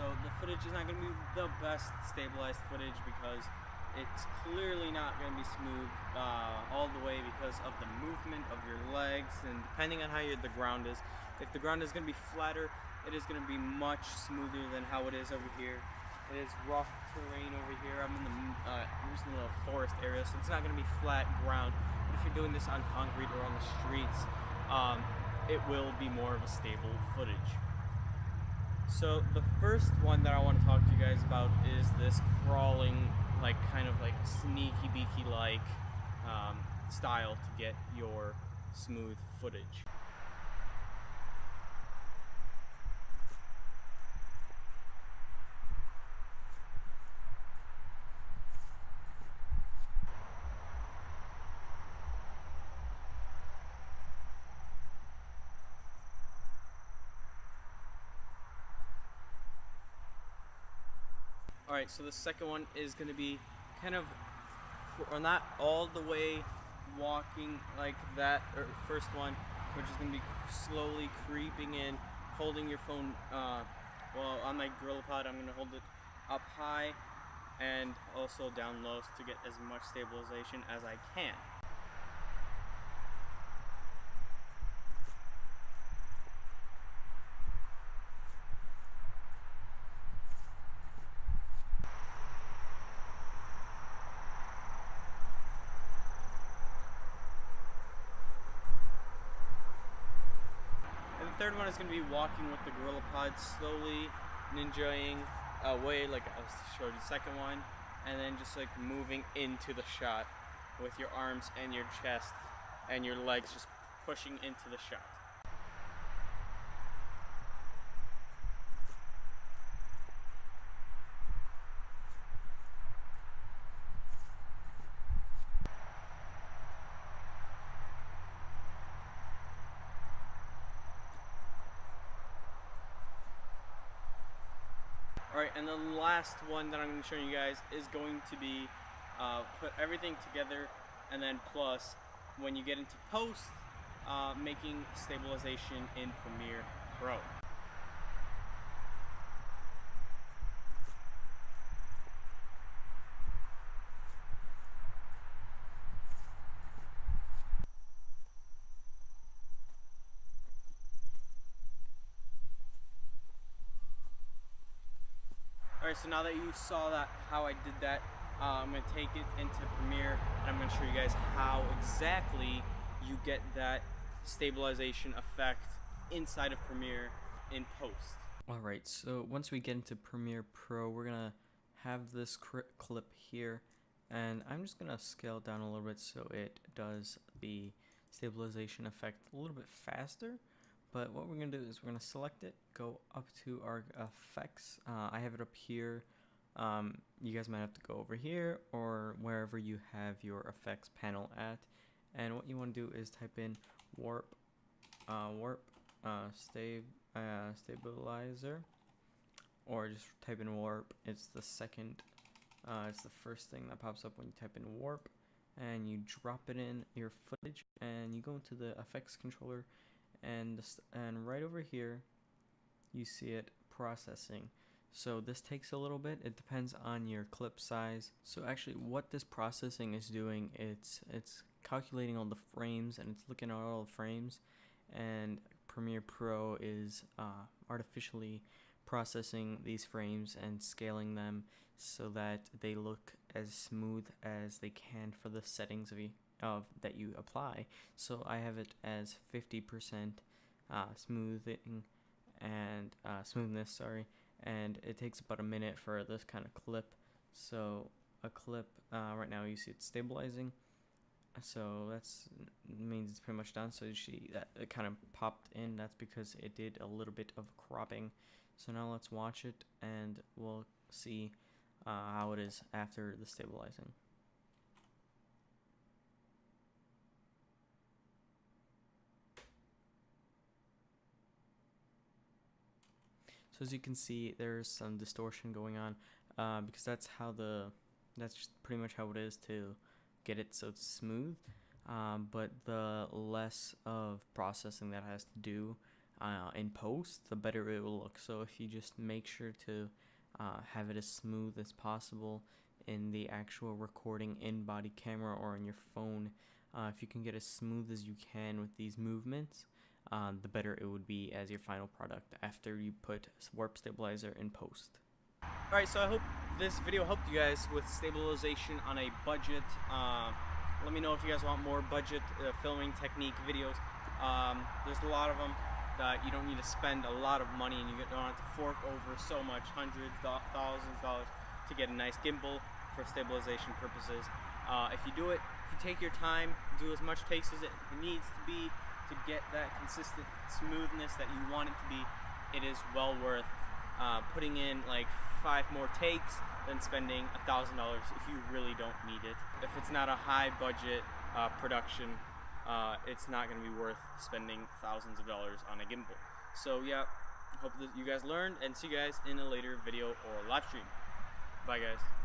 So the footage is not going to be the best stabilized footage because it's clearly not going to be smooth all the way because of the movement of your legs, and depending on how the ground is. If the ground is going to be flatter, it is going to be much smoother than how it is over here. It is rough terrain over here. I'm in the recently little forest area, so it's not going to be flat ground. But if you're doing this on concrete or on the streets, it will be more of a stable footage. So the first one that I want to talk to you guys about is this crawling, like kind of like sneaky beaky like style to get your smooth footage. Alright, so the second one is going to be kind of, or not all the way walking like that, or first one, which is going to be slowly creeping in, holding your phone, well, on my GorillaPod, I'm going to hold it up high and also down low to get as much stabilization as I can. The third one is going to be walking with the GorillaPod, slowly ninjaing away like I showed you the second one, and then just like moving into the shot with your arms and your chest and your legs just pushing into the shot. Alright, and the last one that I'm going to show you guys is going to be put everything together, and then plus when you get into post, making stabilization in Premiere Pro. Alright, so now that you saw that, how I did that, I'm going to take it into Premiere, and I'm going to show you guys how exactly you get that stabilization effect inside of Premiere in post. Alright, so once we get into Premiere Pro, we're going to have this clip here, and I'm just going to scale down a little bit so it does the stabilization effect a little bit faster. But what we're going to do is we're going to select it, go up to our effects. I have it up here. You guys might have to go over here or wherever you have your effects panel at. And what you want to do is type in warp, stabilizer, or just type in warp. It's the first thing that pops up when you type in warp. And you drop it in your footage, and you go into the effects controller. And right over here you see it processing. So this takes a little bit. It depends on your clip size. So actually what this processing is doing, it's calculating all the frames, and it's looking at all the frames, and Premiere Pro is artificially processing these frames and scaling them so that they look as smooth as they can for the settings that you apply. So I have it as 50% smoothing and smoothness, and it takes about a minute for this kind of clip. So a clip right now you see it's stabilizing, so that's means it's pretty much done. So you see that it kind of popped in. That's because it did a little bit of cropping. So now let's watch it, and we'll see how it is after the stabilizing. So as you can see, there's some distortion going on because that's just pretty much how it is to get it so it's smooth. But the less of processing that has to do, in post, the better it will look. So if you just make sure to have it as smooth as possible in the actual recording in body camera or on your phone, if you can get as smooth as you can with these movements, the better it would be as your final product after you put warp stabilizer in post. Alright, so I hope this video helped you guys with stabilization on a budget. Let me know if you guys want more budget filming technique videos. There's a lot of them that you don't need to spend a lot of money, and you don't have to fork over so much, hundreds, thousands of dollars to get a nice gimbal for stabilization purposes. If you do it, if you take your time, do as much takes as it needs to be to get that consistent smoothness that you want it to be, it is well worth putting in like 5 more takes than spending $1,000 if you really don't need it. If it's not a high budget production, it's not going to be worth spending thousands of dollars on a gimbal. So yeah, hope that you guys learned, and see you guys in a later video or live stream. Bye guys.